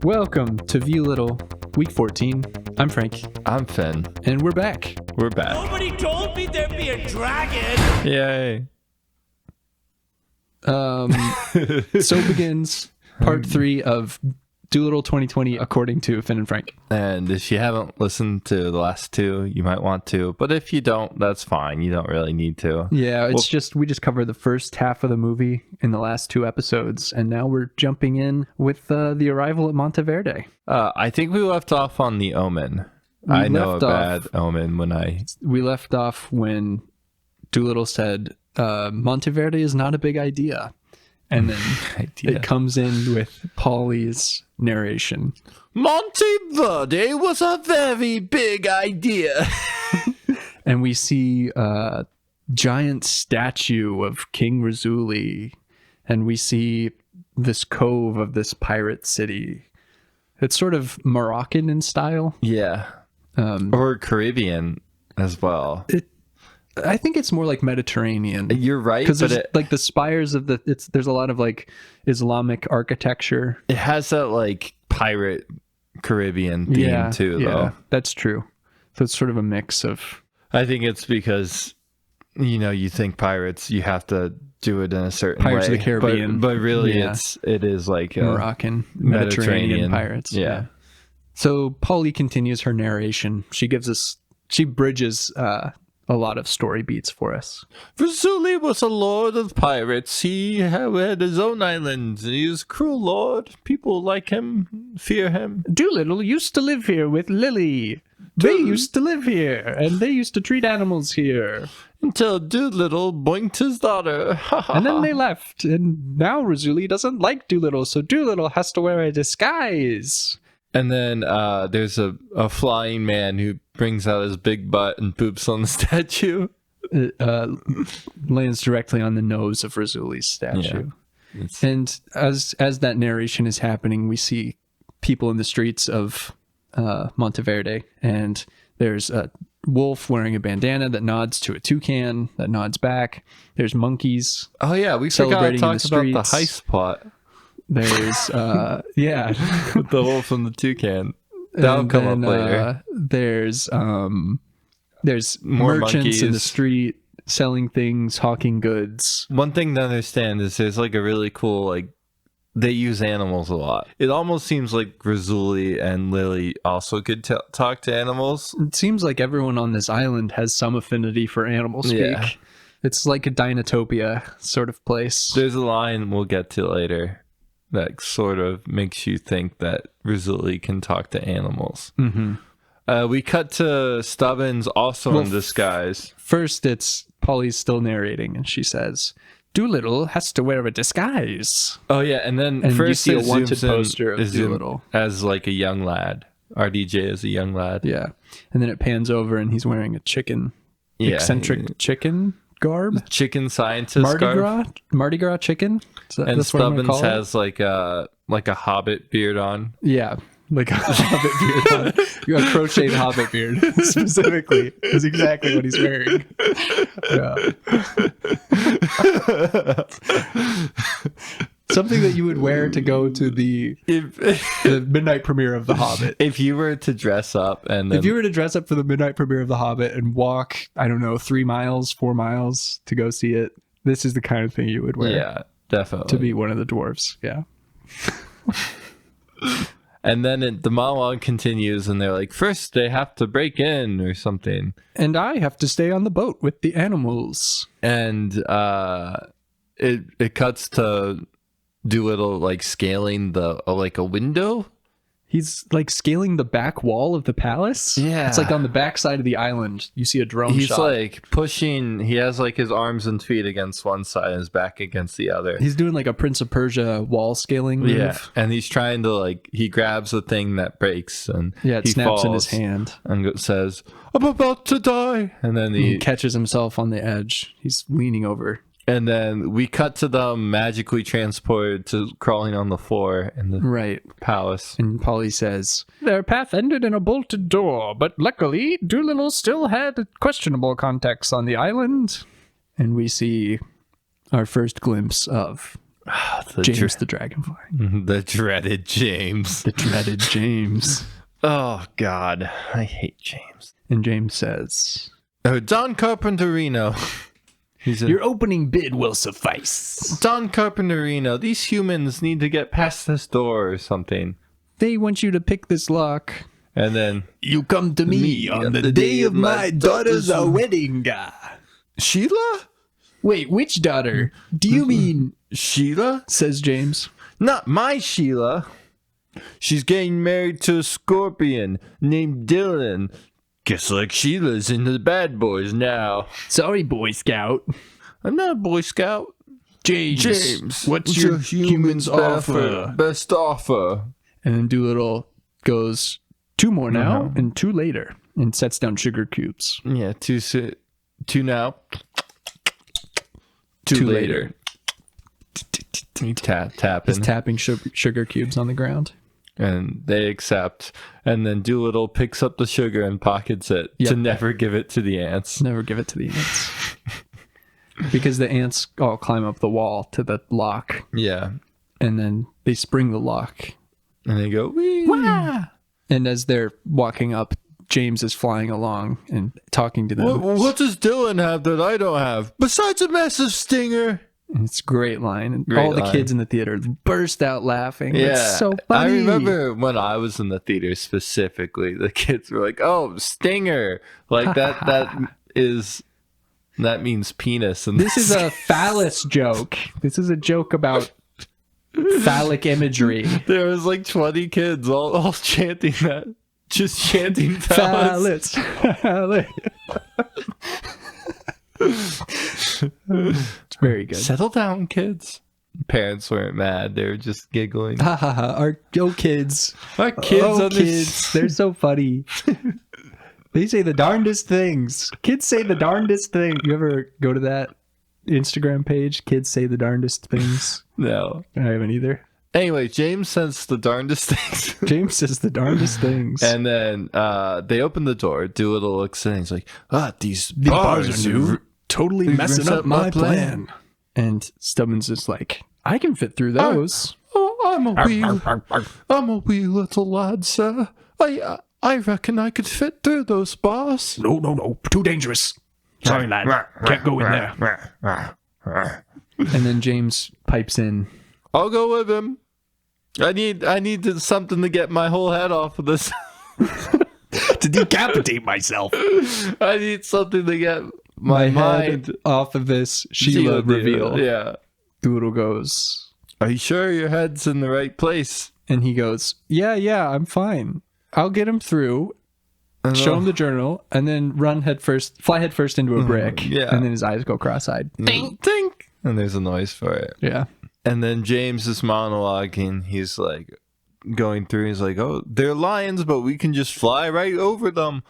Welcome to Viewlittle, week 14. I'm Frank. I'm Finn. And we're back. We're back. Nobody told me there'd be a dragon. Yay. So begins part 3 of Dolittle 2020, according to Fian and Frank. And if you haven't listened to the last two, you might want to. But if you don't, that's fine. You don't really need to. Yeah, we just covered the first half of the movie in the last 2 episodes. And now we're jumping in with the arrival at Monteverde. I think we left off on the omen. I know a bad omen when We left off when Dolittle said, Monteverde is not a big idea. And then it comes in with Polly's narration. Monteverde was a very big idea. And we see a giant statue of King Razuli. And we see this cove of this pirate city. It's sort of Moroccan in style. Yeah. Or Caribbean as well. I think it's more like Mediterranean. You're right, because like the spires of there's a lot of like Islamic architecture. It has that like pirate Caribbean theme too, though. Yeah, that's true. So it's sort of a mix of. I think it's because you think pirates, you have to do it in a certain Pirates way. of the Caribbean, but really it is like Moroccan, Mediterranean pirates. Yeah. So Polly continues her narration. She bridges a lot of story beats for us. Razuli was a lord of pirates. He had his own island. He's a cruel lord. People like him, fear him. Dolittle used to live here with Lily. They used to live here, and they used to treat animals here. Until Dolittle boinked his daughter. And then they left, and now Razuli doesn't like Dolittle, so Dolittle has to wear a disguise. And then there's a flying man who brings out his big butt and poops on the statue. It lands directly on the nose of Razuli's statue. Yeah. And as that narration is happening, we see people in the streets of Monteverde. And there's a wolf wearing a bandana that nods to a toucan that nods back. There's monkeys. Oh, yeah. We forgot to talk about the heist plot. There's the wolf and the toucan. That'll come up later. There's more merchants monkeys in the street selling things, hawking goods. One thing to understand is there's like a really cool they use animals a lot. It almost seems like Razuli and Lily also could talk to animals. It seems like everyone on this island has some affinity for animal speak. Yeah. It's like a Dinotopia sort of place. There's a line we'll get to later that sort of makes you think that Razuli can talk to animals. Mm-hmm. We cut to Stubbins also in disguise. First, it's Polly's still narrating, and she says, Dolittle has to wear a disguise. Oh, yeah, and then first you see a wanted poster of Dolittle. As like a young lad. RDJ is a young lad. Yeah, and then it pans over, and he's wearing a eccentric chicken garb, chicken scientist Mardi Gras chicken, and Stubbins has like a hobbit beard on. Yeah, like a hobbit beard on, a crocheted hobbit beard specifically is exactly what he's wearing. Yeah. Something that you would wear to go to the midnight premiere of The Hobbit. If you were to dress up for the midnight premiere of The Hobbit and walk, I don't know, 3 miles, 4 miles to go see it, this is the kind of thing you would wear. Yeah, definitely. To be one of the dwarves. Yeah. And then the monologue continues and they're like, first they have to break in or something. And I have to stay on the boat with the animals. And it cuts to Dolittle scaling a window. He's scaling the back wall of the palace. Yeah, it's on the back side of the island. You see a drone shot. He's pushing. He has his arms and feet against one side and his back against the other. He's doing a Prince of Persia wall scaling move. Yeah, and he's trying to he grabs the thing that breaks and it he snaps falls in his hand and says, "I'm about to die," and then he catches himself on the edge. He's leaning over. And then we cut to them magically transported to crawling on the floor in the palace. And Polly says, their path ended in a bolted door, but luckily Dolittle still had questionable contacts on the island. And we see our first glimpse of James the Dragonfly. The dreaded James. The dreaded James. Oh, God. I hate James. And James says, Don Carpenterino. Your opening bid will suffice. Don Carpenterino, these humans need to get past this door or something. They want you to pick this lock. And then... You come to me on the day of my daughter's wedding. Sheila? Wait, which daughter? Do you mean... Sheila? Says James. Not my Sheila. She's getting married to a scorpion named Dylan. Guess like Sheila's into the bad boys now. Sorry, Boy Scout. I'm not a Boy Scout. James, what's your human's offer? Best offer. And then Dolittle goes, 2 more now and 2 later, and sets down sugar cubes. Yeah, 2 now. 2 later. Tapping. He's tapping sugar cubes on the ground. And they accept. And then Dolittle picks up the sugar and pockets it to never give it to the ants. Never give it to the ants. Because the ants all climb up the wall to the lock. Yeah. And then they spring the lock. And they go, wee! Wah! And as they're walking up, James is flying along and talking to them. What does Dylan have that I don't have? Besides a massive stinger. And it's a great line. And all the kids in the theater burst out laughing. Yeah. It's so funny. I remember when I was in the theater specifically, the kids were like, oh, stinger. Like that means penis. And this is a phallus joke. This is a joke about phallic imagery. There was like 20 kids all chanting that. Just chanting phallus. Phallus. It's very good. Settle down, kids. Parents weren't mad. They were just giggling. Ha ha ha. Our kids. Our kids. They're so funny. They say the darndest things. Kids say the darndest thing. You ever go to that Instagram page? Kids say the darndest things. No. I haven't either. Anyway, James says the darndest things. James says the darndest things. And then they open the door. Dolittle looks in. He's like, these bars are new. Totally messing up my plan. And Stubbins is like, I can fit through those. I'm a wee little lad, sir. I reckon I could fit through those bars. No. Too dangerous. Sorry, lad. Can't go in there. And then James pipes in. I'll go with him. I need something to get my whole head off of this. To decapitate myself. I need something to get my mind head off of this Sheila reveal. Yeah. Doodle goes, are you sure your head's in the right place? And he goes, yeah, I'm fine. I'll get him through, show him the journal, and then fly head first into a brick. Yeah. And then his eyes go cross-eyed. Ding, ding. And there's a noise for it. Yeah. And then James is monologuing. He's like going through. He's like, oh, they're lions, but we can just fly right over them.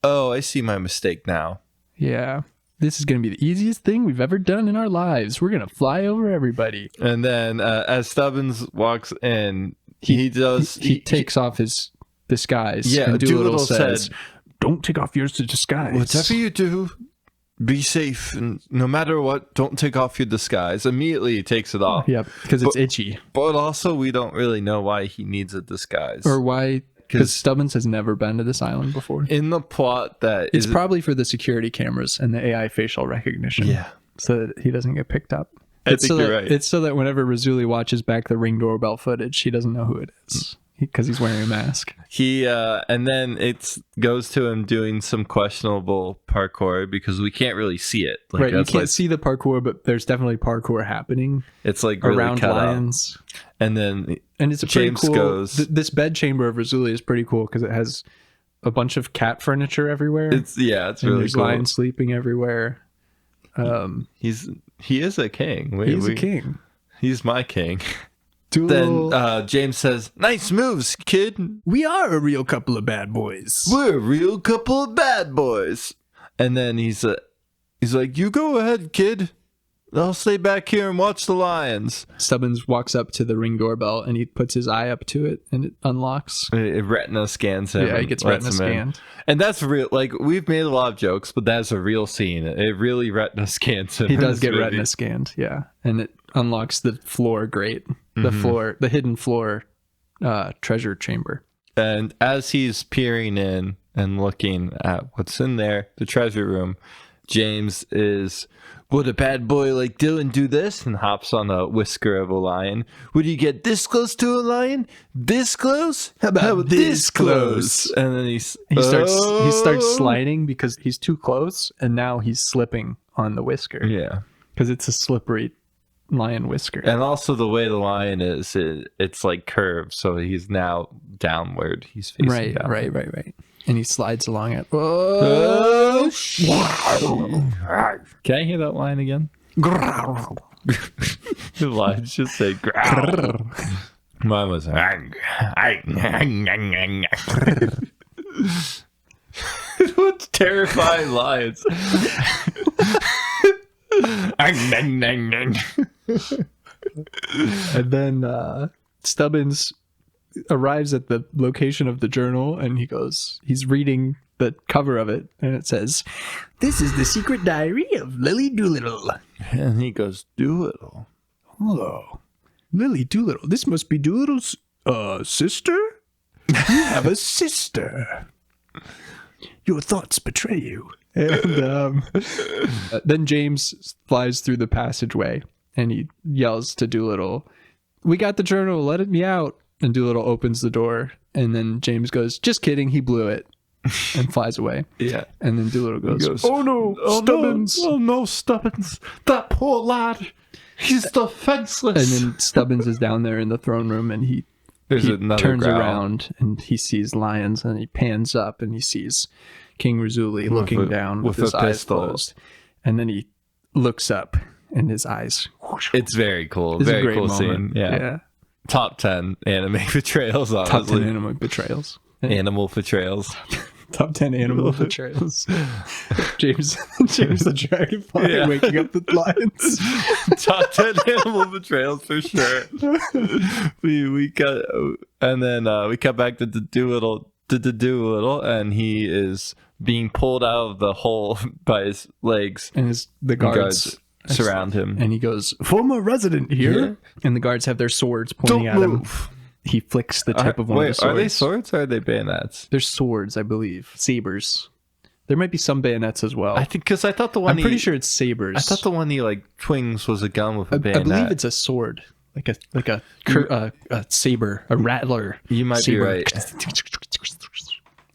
Oh, I see my mistake now. Yeah. This is going to be the easiest thing we've ever done in our lives. We're going to fly over everybody. And then as Stubbins walks in, he takes off his disguise. Yeah, and Dolittle says, don't take off yours to disguise. Whatever you do, be safe. And no matter what, don't take off your disguise. Immediately he takes it off. Yep, because it's itchy. But also we don't really know why he needs a disguise. Or why... Because Stubbins has never been to this island before. In the plot that... It's probably for the security cameras and the AI facial recognition. Yeah. So that he doesn't get picked up. I think you're right. It's so that whenever Razuli watches back the Ring doorbell footage, he doesn't know who it is. Because he's wearing a mask. And then it goes to him doing some questionable parkour because we can't really see it. Right, you can't see the parkour, but there's definitely parkour happening. It's like really around cut lions. Up. And then it's a James pretty cool, goes... this bed chamber of Razuli is pretty cool because it has a bunch of cat furniture everywhere. It's really there's cool. lions sleeping everywhere. He is a king. He's a king. He's my king. Then James says, nice moves, kid. We are a real couple of bad boys. We're a real couple of bad boys. And then he's like, you go ahead, kid. I'll stay back here and watch the lions. Stubbins walks up to the Ring doorbell and he puts his eye up to it and it unlocks. It retina scans him. Yeah, he gets retina scanned. And that's real. Like, we've made a lot of jokes, but that's a real scene. It really retina scans him. He does get retina scanned, yeah. And it unlocks the floor grate, the hidden floor treasure chamber. And as he's peering in and looking at what's in there, the treasure room, James is, would a bad boy like Dylan do this? And hops on a whisker of a lion. Would you get this close to a lion? This close? How about this close? And then he starts sliding because he's too close, and now he's slipping on the whisker. Yeah. Because it's a slippery lion whisker. And also the way the lion is, it's like curved, so he's now downward. He's facing downward. Right. And he slides along it. Oh, can I hear that line again? The line just say growl. Mine was what's terrifying lions? And then Stubbins arrives at the location of the journal, and he's reading the cover of it, and it says, "This is the secret diary of Lily Doolittle." And he goes, Doolittle. Hello, Lily Doolittle. This must be Doolittle's sister? You have a sister. Your thoughts betray you. And then James flies through the passageway, and he yells to Doolittle, "We got the journal, let me out." And Doolittle opens the door, and then James goes, "Just kidding, he blew it," and flies away. Yeah. And then Doolittle goes, "Oh no, Stubbins! Oh no, Stubbins! That poor lad! He's defenseless!" And then Stubbins is down there in the throne room, and he turns growl. around, and he sees lions, and he pans up, and he sees King Razuli looking down with his eyes closed. And then he looks up, and his eyes... It's very cool. It's very a great cool moment. scene. Yeah. Top 10 anime betrayals, honestly. Top 10 anime betrayals. Animal betrayals. Top 10 animal betrayals. James the Dragonfly waking up the lions. Top 10 animal betrayals for sure. we cut, and then we cut back to the Doolittle, and he is being pulled out of the hole by his legs, and the guards surround him, and he goes, "Former resident here." Yeah. And the guards have their swords pointing at him. He flicks the tip of one of the swords. Are they swords or are they bayonets? They're swords, I believe. Sabers. There might be some bayonets as well. I think because I thought the one I'm pretty sure it's sabers. I thought the one he like twings was a gun with a bayonet. I believe it's a sword, like a saber, a rattler. You might be right.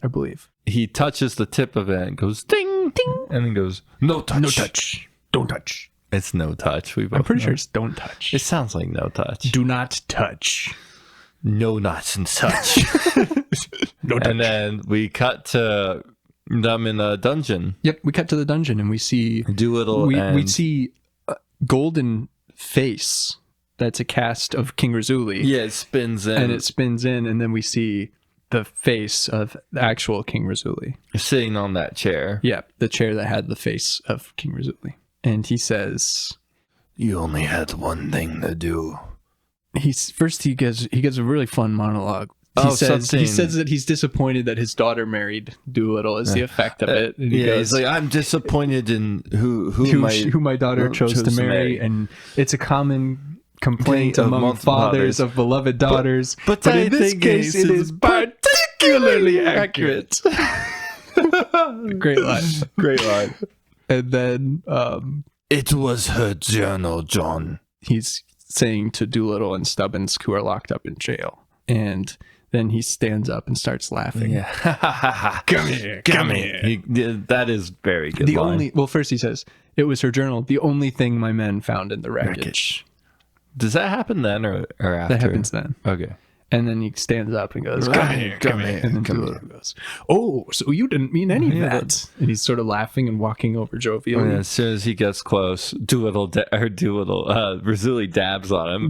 I believe he touches the tip of it and goes ding ding, and then goes no touch, no touch, don't touch. It's no touch. I'm pretty sure it's don't touch. It sounds like no touch. Do not touch. No nonsense touch. No touch. And then we cut to them in a dungeon. Yep, we cut to the dungeon and we see Doolittle. We see a golden face. That's a cast of King Razuli. Yeah, it spins in. And it spins in, and then we see the face of the actual King Razuli sitting on that chair. Yeah, the chair that had the face of King Razuli. And he says, "You only had one thing to do." He gives a really fun monologue. He says that he's disappointed that his daughter married Doolittle is the effect of it. And he goes, he's like, "I'm disappointed in who my daughter chose to marry, and it's a common complaint among fathers of beloved daughters. But in this case, it is particularly accurate." Great line. And then it was her journal, John. He's saying to Doolittle and Stubbins, who are locked up in jail. And then he stands up and starts laughing. Yeah. Come here. That is very good. First he says, "It was her journal, the only thing my men found in the wreckage." Does that happen then or after? That happens then. Okay. And then he stands up and goes, come here. And then Doolittle goes, "Oh, so you didn't mean any of that." And he's sort of laughing and walking over jovially. As soon as he gets close, Razuli dabs on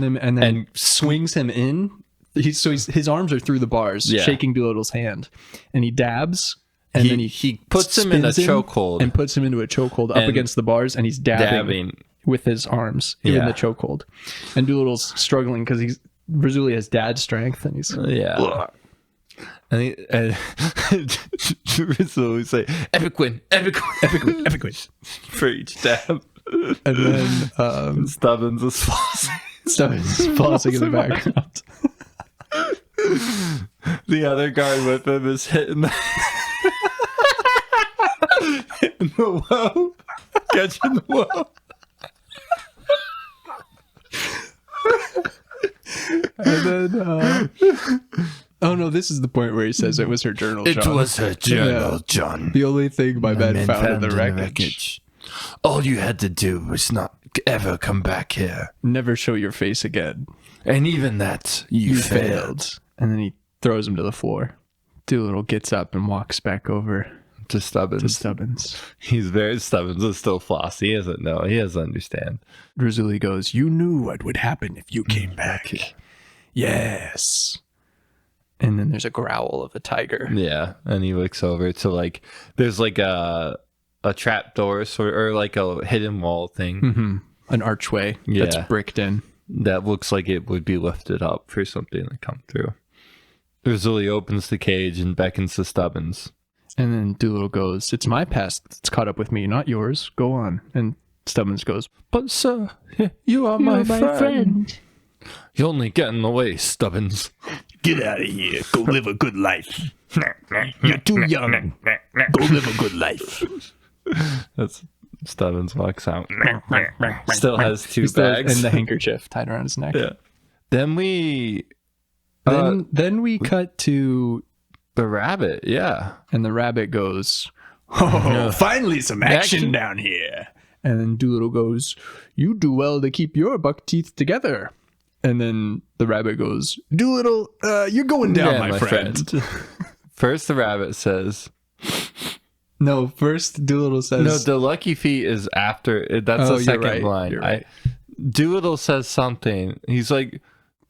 him. And then swings him in. His arms are through the bars, shaking Doolittle's hand. And he dabs. And then he puts him in a chokehold. And puts him into a chokehold up against the bars. And he's dabbing with his arms in the chokehold. And Doolittle's struggling because Razuli has dad strength, and he's and Razuli say epic win for each dab. And then Stubbins is flossing. Stubbins is flossing in the background. The other guard with him is hitting the, hitting the woe. Catching the woe. And then, oh no, this is the point where he says it was her journal, John. It was her journal, John. The only thing my men found in the wreckage. All you had to do was not ever come back here. Never show your face again. And even that, you failed. And then he throws him to the floor. Dolittle gets up and walks back over To Stubbins. He's very Stubbins is still floss. He doesn't know. He doesn't understand. Razuli goes, "You knew what would happen if you came back." Yes. And then there's a growl of a tiger. Yeah, and he looks over to like there's like a trap door or like a hidden wall thing. Mm-hmm. An archway that's bricked in. That looks like it would be lifted up for something to come through. Razuli opens the cage and beckons to Stubbins. And then Dolittle goes, "It's my past that's caught up with me, not yours. Go on." And Stubbins goes, "But sir, you are my friend. You only get in the way, Stubbins. Get out of here. Go live a good life. You're too young. Go live a good life." That's Stubbins walks out. Still has two He's still bags and the handkerchief tied around his neck. Yeah. Then we Then we cut to the rabbit, and the rabbit goes, "Oh, Finally some action down here. and then Dolittle goes, "You do well to keep your buck teeth together." And then the rabbit goes, "Dolittle, you're going down, Yeah, my friend." First the rabbit says, No, first Dolittle says, no, the lucky feet is after. That's Oh, the you're second right, line. you're right. Dolittle says something. He's like,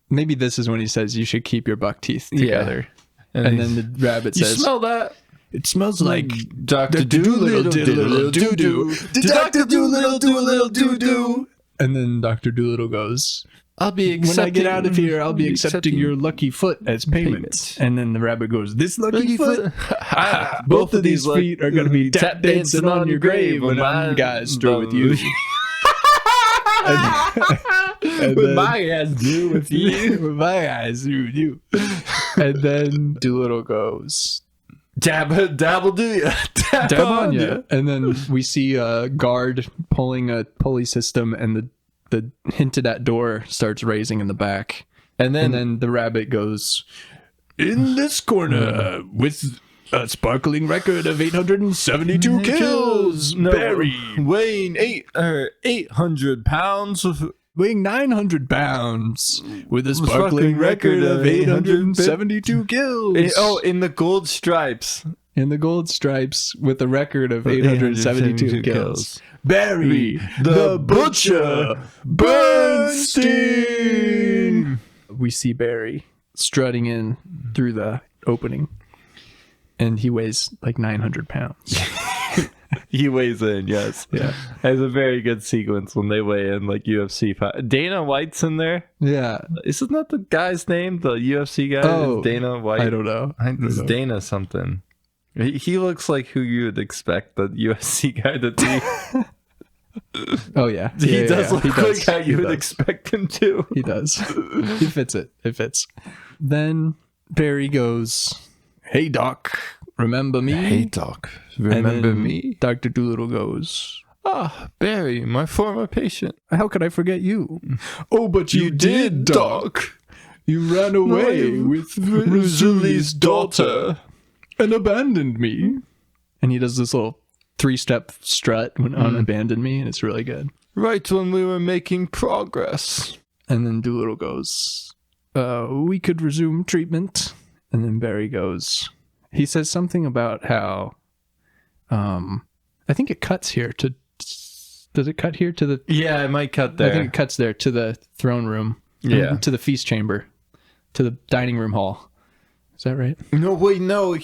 maybe this is when he says you should keep your buck teeth together. And then the rabbit "You says, smell that? "It smells like Dr. Dolittle did a little doo-doo. Dr. Dolittle do a little doo-doo. And then Dr. Dolittle goes, I'll be accepting. "When I get out of here, I'll be accepting your lucky foot as payment." And then the rabbit goes, "This lucky foot? Both of these feet are going to be tap dancing on your grave when I'm guys through with you." And With then- my ass do with you. with my eyes through with you. And then Dolittle goes, Dabble do ya. "Dab on ya." And then we see a guard pulling a pulley system, and the hinted at door starts raising in the back. And And then the rabbit goes, "In this corner, with a sparkling record of 872 kills, Barry, weighing 800 pounds. weighing 900 pounds, with a sparkling record of 872 kills." In the gold stripes. In the gold stripes, with a record of 872 kills. Barry, the Butcher Bernstein. We see Barry strutting in through the opening, and he weighs like 900 pounds. He weighs in, yes. Yeah. Has a very good sequence when they weigh in like UFC fight. Dana White's in there. Yeah. Isn't that the guy's name? The UFC guy? Oh, Is Dana White? I don't know. It's Dana something. He looks like who you would expect the UFC guy to be. Oh, yeah. He Yeah, does yeah, look he like does. how you He would does. expect him to. He does. He fits it. It fits. Then Barry goes, "Hey, Doc, remember me?" Doc. And then Dr. Dolittle goes, Ah, Barry, my former patient. "How could I forget you?" "Oh, but you did, Doc. You ran away with Razuli's daughter and abandoned me." And he does this little 3-step strut on "abandoned me," and it's really good. Right when we were making progress. And then Dolittle goes, "We could resume treatment." And then Barry goes, he says something about how, I think it cuts here to, does it cut here to the, Yeah, it might cut there. I think it cuts there to the throne room. Yeah. To the feast chamber, to the dining room hall. Is that right? No, wait, no.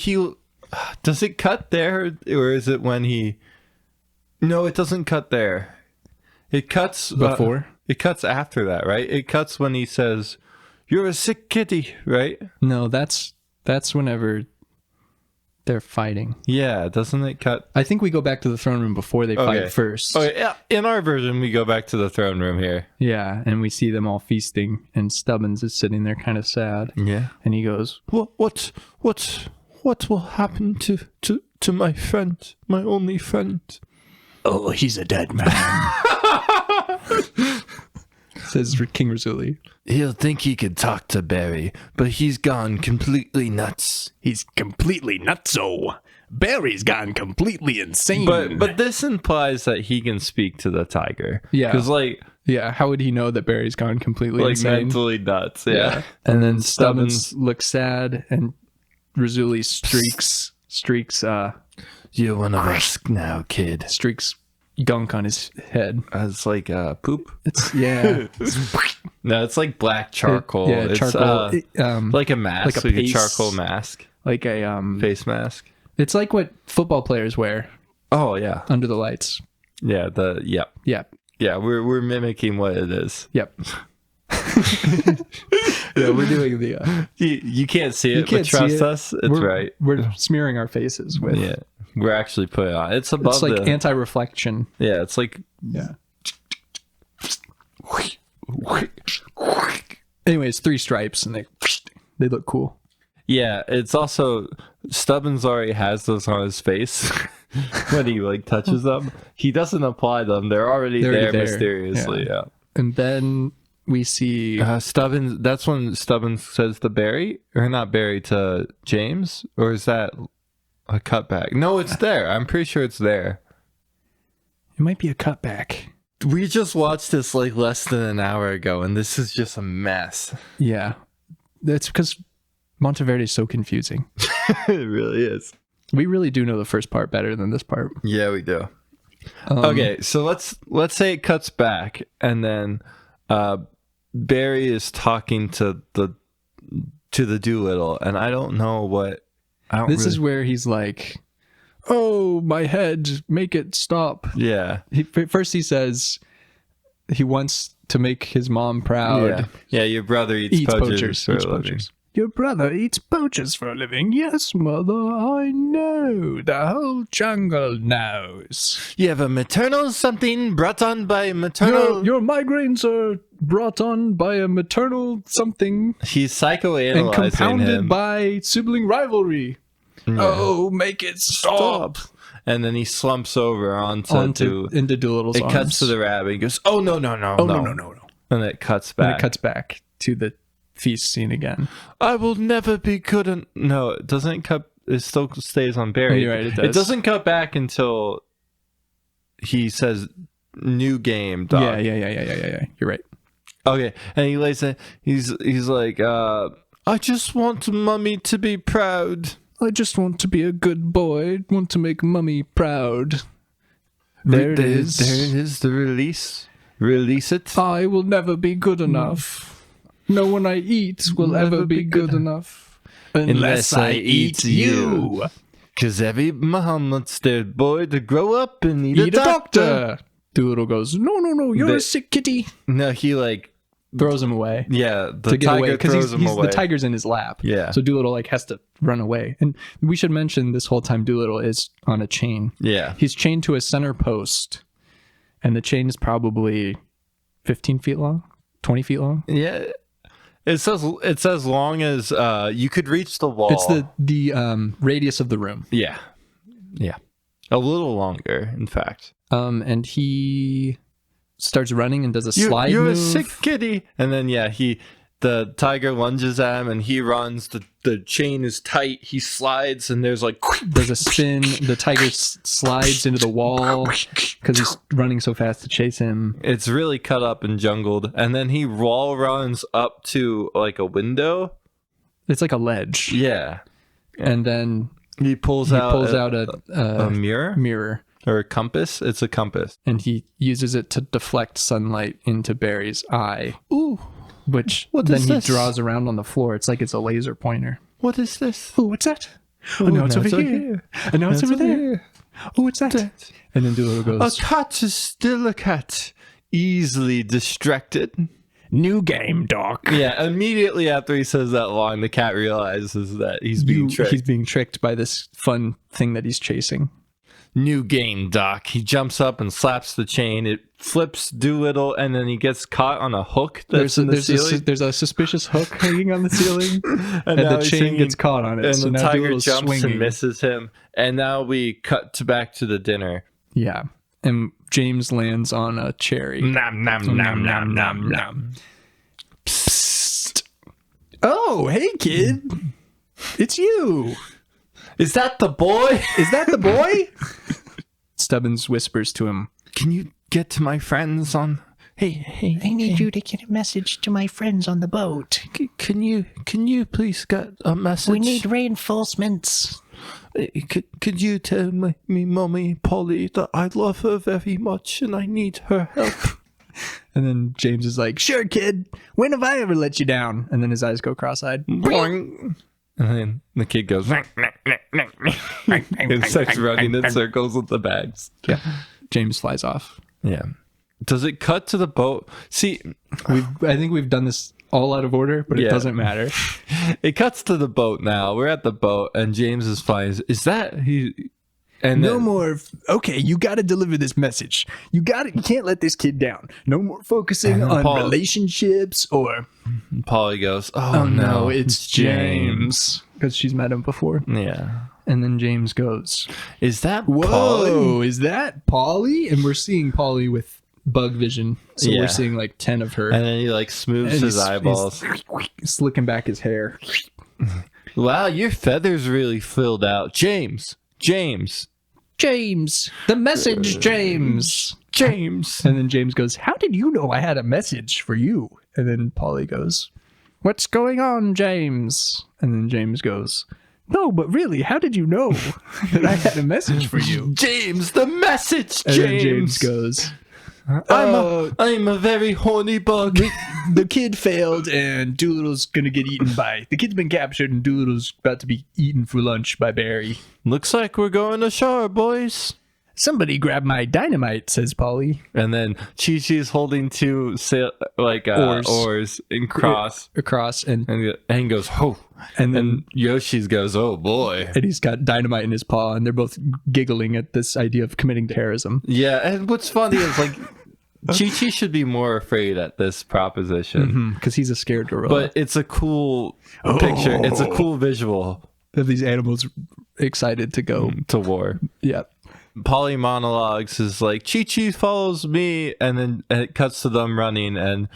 Does it cut there, or is it when he? No, it doesn't cut there. It cuts Before? It cuts after that, right? It cuts when he says, "You're a sick kitty," right? No, that's whenever they're fighting. Yeah, doesn't it cut? I think we go back to the throne room before they fight first. Okay, yeah. In our version, we go back to the throne room here. Yeah, and we see them all feasting, and Stubbins is sitting there kind of sad. Yeah. And he goes, What will happen to my friend, my only friend? Oh, he's a dead man. says King Razuli. He'll think he could talk to Barry, but he's gone completely nuts. He's completely nutso. Barry's gone completely insane. But this implies that he can speak to the tiger. Yeah. Because yeah, how would he know that Barry's gone completely insane? mentally nuts. Yeah. And then Stubbins looks sad, and Razuli streaks You're one of us now, kid. streaks gunk on his head. It's like poop. It's No, it's like black charcoal. Yeah, It's, charcoal. like a mask, like a like a paste- charcoal mask, like a face mask. It's like what football players wear Oh yeah, under the lights. yeah. Yeah. We're mimicking what it is. Yep. Yeah, we're doing the. You can't see it, can't but trust see it. us. It's right. We're smearing our faces with. Yeah, we're actually putting it on. It's above It's like the. anti-reflection. Yeah, it's like. Yeah. Anyways, 3 stripes, and they look cool. Yeah, it's also Stubbins already has those on his face when he touches them. He doesn't apply them; they're already there mysteriously. Yeah. And then we see Stubbins. That's when Stubbins says to Barry, or not Barry, to James, or is that a cutback? No, it's there. I'm pretty sure it's there. it might be a cutback. We just watched this less than an hour ago, and this is just a mess. Yeah, that's because Monteverde is so confusing. It really is. We really do know the first part better than this part. Yeah, we do. Okay, so let's say it cuts back, and then Barry is talking to the Dolittle, and I don't know what. This is where he's like, "Oh, my head, make it stop." Yeah. First he says he wants to make his mom proud. Yeah, your brother eats poachers for a living. Your brother eats poachers for a living. Yes, mother, I know. The whole jungle knows. You have a maternal something brought on by maternal. Your migraines are brought on by a maternal something He's psychoanalyzing and compounded him. by sibling rivalry. Yeah. Oh, make it stop. And then he slumps over into Dolittle's it arms. cuts to the rabbit. He goes, "Oh no. No. And it cuts back. And it cuts back to the feast scene again. I will never be good. No, it doesn't cut. It still stays on Barry. You're right, it does. It doesn't cut back until he says, "New game, dog." Yeah. You're right. Okay, and he lays it. He's like, "I just want Mummy to be proud. I just want to be a good boy. Want to make Mummy proud." There it is. There it is. The release. Release it. I will never be good enough. No one I eat will ever be good enough. Unless I eat you. 'Cause every mom wants their boy to grow up and eat a doctor. Dolittle goes, no, you're a sick kitty. No, he Throws him away. yeah, the To get away, tiger because throws him away. the tiger's in his lap. Yeah. So Dolittle has to run away. And we should mention this whole time Dolittle is on a chain. Yeah. He's chained to a center post, and the chain is probably 15 feet long, 20 feet long. Yeah. It says long as you could reach the wall. It's the radius of the room. Yeah. A little longer, in fact. And he starts running and does a slide You're move. a sick kitty. And then the tiger lunges at him and he runs. The chain is tight. He slides and there's There's a spin. The tiger slides into the wall because he's running so fast to chase him. it's really cut up and jungled. And then he wall runs up to a window. It's like a ledge. Yeah. And then He pulls he out pulls out a mirror mirror, or a compass. It's a compass. and he uses it to deflect sunlight into Barry's eye. Ooh. Which What then is he this? draws around on the floor. It's like it's a laser pointer. What is this? Oh, what's that? Oh, no, it's over here. And now it's over there. Oh, what's that? And then Dolittle A goes, cat is still a cat, easily distracted. New game, Doc. Yeah, immediately after he says that line, the cat realizes that he's being tricked. He's being tricked by this fun thing that he's chasing. New game, Doc. He jumps up and slaps the chain. It flips Dolittle, and then he gets caught on a hook that's in the ceiling. There's a suspicious hook hanging on the ceiling, and now the chain gets caught on it. And so the now tiger Dolittle's jumps swinging. and misses him. And now we cut back to the dinner. Yeah, and James lands on a cherry. Nom nom nom nom nom nom. Psst. Oh, hey, kid. It's you. Is that the boy? Is that the boy? Stubbins whispers to him, Can you get to my friends on... Hey, I need you to get a message to my friends on the boat. can you please get a message? We need reinforcements. Could you tell me Mommy Polly that I love her very much and I need her help? and then James is like, sure, kid. When have I ever let you down? And then his eyes go cross-eyed. Boing. And then the kid goes and starts running in circles with the bags. Yeah. James flies off. Yeah. Does it cut to the boat? See, I think we've done this all out of order, but it Yeah. doesn't matter. it cuts to the boat now. We're at the boat and James is flying. Is that he? And No then, more. Okay, you got to deliver this message. You can't let this kid down. No more focusing And on Paul- relationships or. Polly goes, Oh no, it's James. Because she's met him before. Yeah. And then James goes, Is that whoa, Polly? is that Polly? And we're seeing Polly with bug vision. So Yeah. we're seeing like 10 of her. And then he like smooths And his he's eyeballs. slicking back his hair. Wow, your feathers really filled out. James. James, the message, James. And then James goes, how did you know I had a message for you? And then Polly goes, what's going on, James? And then James goes, no, but really, how did you know that I had a message for you? James, the message, And James. then James goes, I'm a very horny bug. the kid failed and Doolittle's gonna get eaten by... The kid's been captured and Doolittle's about to be eaten for lunch by Barry. Looks like we're going ashore, boys. Somebody grab my dynamite, says Polly. And then Chi-Chi's holding two oars in cross. Across and And goes, oh. then And Yoshi's goes, oh boy. and he's got dynamite in his paw, and they're both giggling at this idea of committing terrorism. Yeah, and what's funny is like Chi-Chi should be more afraid at this proposition. Because he's a scared gorilla. But it's a cool picture. It's a cool visual of these animals excited to go. to war. Yeah. Polly monologues is like, Chi-Chi follows me, and then it cuts to them running, and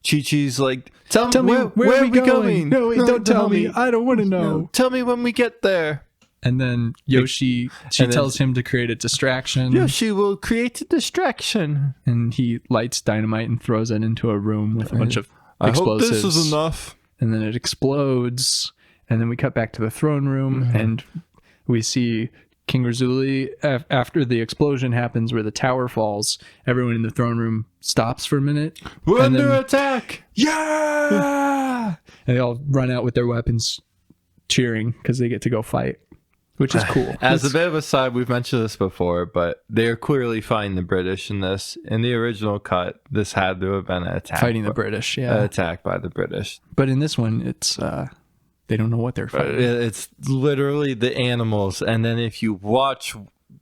Chi-Chi's like, tell me where are we going? No, wait, don't tell me. I don't want to know. No, tell me when we get there. And then Yoshi, tells him to create a distraction. Yoshi will create a distraction. And he lights dynamite and throws it into a room with a bunch of I hope explosives. this is enough. And then it explodes. And then we cut back to the throne room, and we see King Razuli, after the explosion happens where the tower falls, everyone in the throne room stops for a minute. We're and under then- attack. Yeah! And they all run out with their weapons cheering because they get to go fight, which is cool. As a bit of a side, we've mentioned this before, but they're clearly fighting the British in this. In the original cut, this had to have been an attack. Fighting the British, yeah. Attack by the British. But in this one, it's they don't know what they're fighting. It's literally the animals, and then if you watch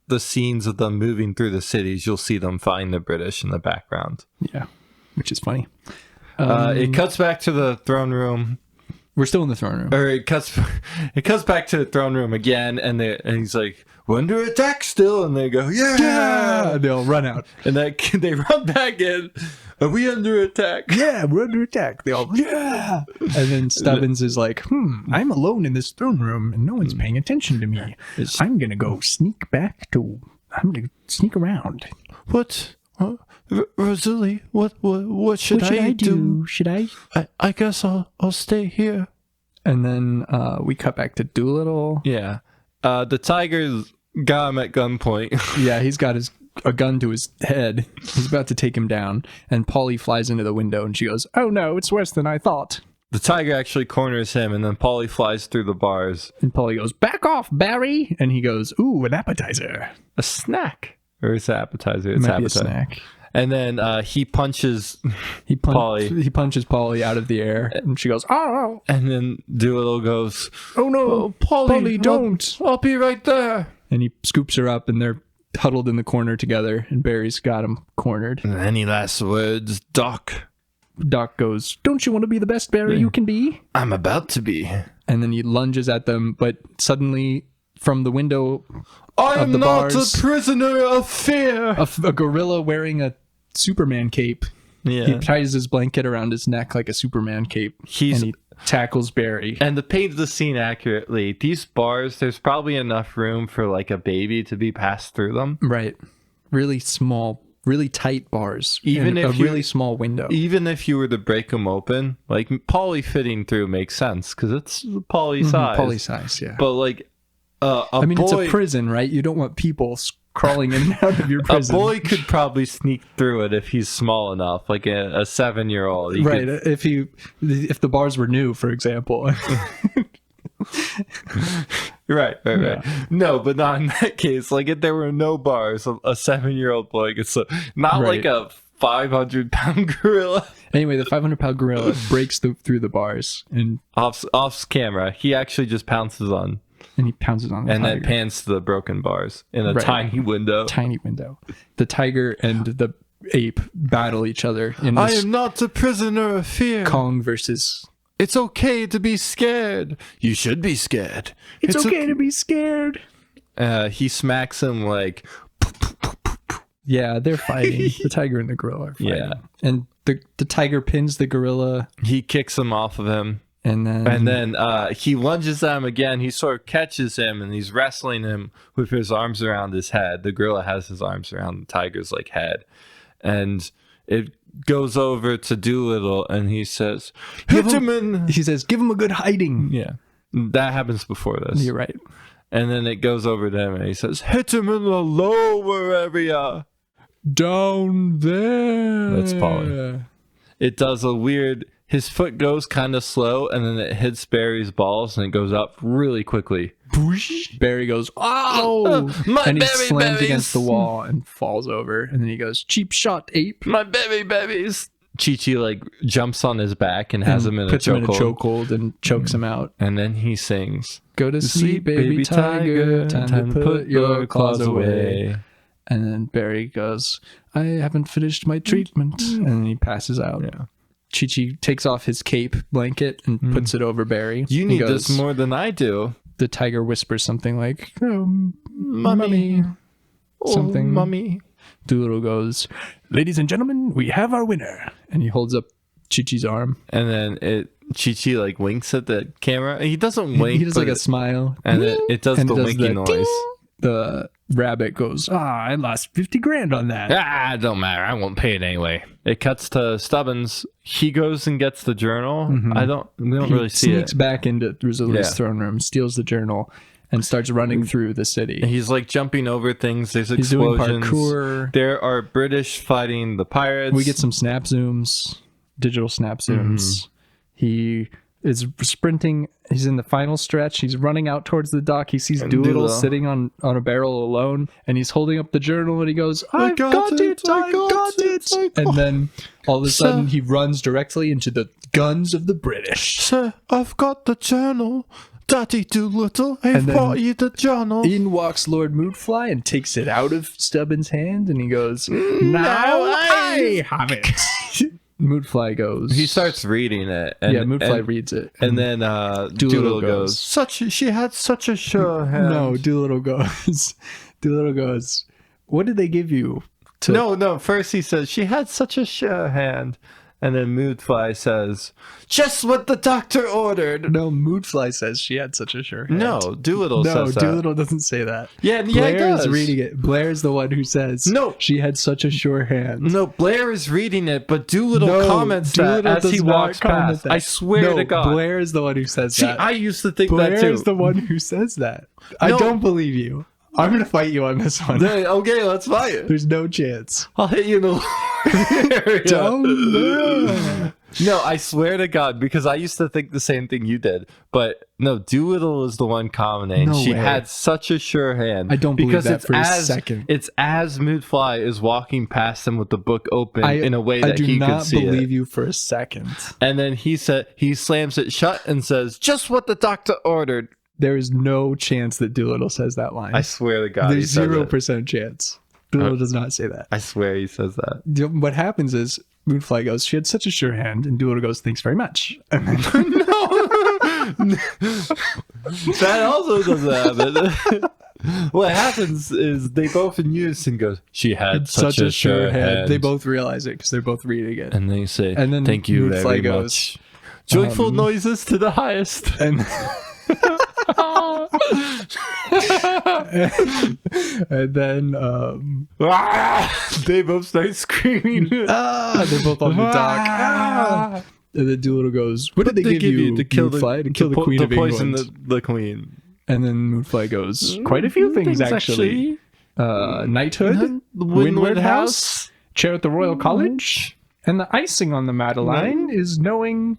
the scenes of them moving through the cities, you'll see them fighting the British in the background. Yeah, which is funny. It cuts back to the throne room. We're still in the throne room. Or it cuts back to the throne room again, and he's like, "We're under attack still," and they go, "Yeah!" And they'll run out. And they run back in. Are we under attack? Yeah, we're under attack. They all, yeah. And then Stubbins is like, I'm alone in this throne room and no one's paying attention to me. I'm going to go I'm going to sneak around. What? Razuli, what should I do? Should I? I guess I'll stay here. And then we cut back to Dolittle. Yeah. The tiger's got him at gunpoint. Yeah, he's got a gun to his head. He's about to take him down. And Polly flies into the window and she goes, oh no, it's worse than I thought. The tiger actually corners him, and then Polly flies through the bars. And Polly goes, back off, Barry. And he goes, ooh, an appetizer. A snack. Or it's an appetizer. It It's might be a appetizer. snack. And then he punches Polly. Polly. He punches Polly out of the air, and she goes, "Oh, And then Dolittle goes, oh no, Polly, don't!" I'll be right there. And he scoops her up, and they're huddled in the corner together, and Barry's got him cornered. And any last words, Doc? Doc goes, "Don't you want to be the best Barry you can be?" I'm about to be. And then he lunges at them, but suddenly from the window I'm the not bars, a prisoner of fear. a gorilla wearing a Superman cape. Yeah. He ties his blanket around his neck like a Superman cape, and he tackles Barry. And to paint the scene accurately, these bars, there's probably enough room for like a baby to be passed through them. Right. Really small, really tight bars. Even and if a really small window. Even if you were to break them open, like Polly fitting through makes sense because it's Polly size. Polly size, yeah. But like I mean, it's a prison, right? You don't want people crawling in and out of your prison. A boy could probably sneak through it if he's small enough, like a 7-year-old. Right. If the bars were new, for example. Right. No, but not in that case. Like if there were no bars, a 7-year-old boy gets not like a 500-pound gorilla. Anyway, the 500-pound gorilla breaks through the bars and off camera, he actually just pounces on. And he pounces on the and tiger. then pans to the broken bars in a tiny window. Tiny window. The tiger and the ape battle each other in I this am not a prisoner of fear. Kong versus. It's okay to be scared. You should be scared. It's okay to be scared. He smacks him like. Yeah, they're fighting. The tiger and the gorilla are fighting. Yeah. And the tiger pins the gorilla. He kicks him off of him. And then he lunges at him again. He sort of catches him and he's wrestling him with his arms around his head. The gorilla has his arms around the tiger's like head. And it goes over to Dolittle and he says, "Hit him in." He says, "Give him a good hiding." Yeah. That happens before this. You're right. And then it goes over to him and he says, "Hit him in the lower area." Down there. That's Polly. It does a weird... His foot goes kind of slow, and then it hits Barry's balls, and it goes up really quickly. Barry goes, "Oh!" My and he berry slams berries. against the wall and falls over. And then he goes, "Cheap shot, ape." My babies. Chi-Chi like jumps on his back and has him in a puts him in a chokehold. chokehold and chokes him out. And then he sings, "Go to sleep, baby tiger. Time to put your claws away." And then Barry goes, "I haven't finished my treatment." And then he passes out. Yeah. Chi-Chi takes off his cape blanket and puts it over Barry. "You He need goes, this more than I do." The tiger whispers something like, "Oh, mummy." Something. Oh, mummy. Dolittle goes, "Ladies and gentlemen, we have our winner." And he holds up Chi-Chi's arm. And then Chi-Chi like winks at the camera. He doesn't wink. He does like a smile. And it does And the it does winky the noise. ding. The rabbit goes, "I lost 50 grand on that." It don't matter. I won't pay it anyway. It cuts to Stubbins. He goes and gets the journal. We don't really see Sneaks it. back into Rizzoli's Yeah. throne room, steals the journal, and starts running through the city. He's like jumping over things. There's He's doing explosions. parkour. There are British fighting the pirates. We get some snap zooms, digital snap zooms. He is sprinting. He's in the final stretch. He's running out towards the dock. He sees Dolittle sitting on a barrel alone, and he's holding up the journal, and he goes, "I got it. And then all of a sudden, he runs directly into the guns of the British. "Sir, I've got the journal. Daddy Dolittle, I've brought you the journal." In walks Lord Moodfly and takes it out of Stubbins' hand, and he goes, "Now I have it." Moodfly goes. He starts reading it. And, Moodfly reads it. And then Dolittle goes, she had such a sure hand. No, Dolittle goes, "What did they give you?" No. First he says, "She had such a sure hand." And then Moodfly says, "Just what the doctor ordered." No, Moodfly says she had such a sure hand. No, Dolittle says that. Doolittle doesn't say that. Yeah, Blair he does. is reading it. Blair is the one who says, No. she had such a sure hand. No, Blair is reading it, but Dolittle comments Doolittle that as does he not walks comment past. that. I swear to God. Blair is the one who says See, that. I used to think Blair that too. is the one who says that. I No. don't believe you. I'm going to fight you on this one. Okay, let's fight it. There's no chance. I'll hit you in the area. Don't. No, I swear to God, because I used to think the same thing you did. But no, Dolittle is the one commenting. No She way. had such a sure hand. I don't believe because that it's for a as, second. It's as Moodfly is walking past him with the book open in a way that he could see I do not believe it. you for a second. And then he slams it shut and says, "Just what the doctor ordered." There is no chance that Dolittle says that line. I swear to God, There's he says 0% chance. Dolittle does not say that. I swear he says that. What happens is Moonfly goes, "She had such a sure hand," and Dolittle goes, "Thanks very much." And then, That also doesn't happen. What happens is they both in unison go, "She had such a sure hand." They both realize it because they're both reading it. And they say, And then "Thank you Moonfly very goes, much." Joyful noises to the highest. And and then They both start screaming. they're both on the dock. And then Dolittle goes, "What did they give you to kill Moonfly? To kill the Queen of poison England?" the queen? And then Moonfly goes, "Quite a few things actually. Knighthood, Windward House, chair at the Royal College, and the icing on the Madeline is knowing."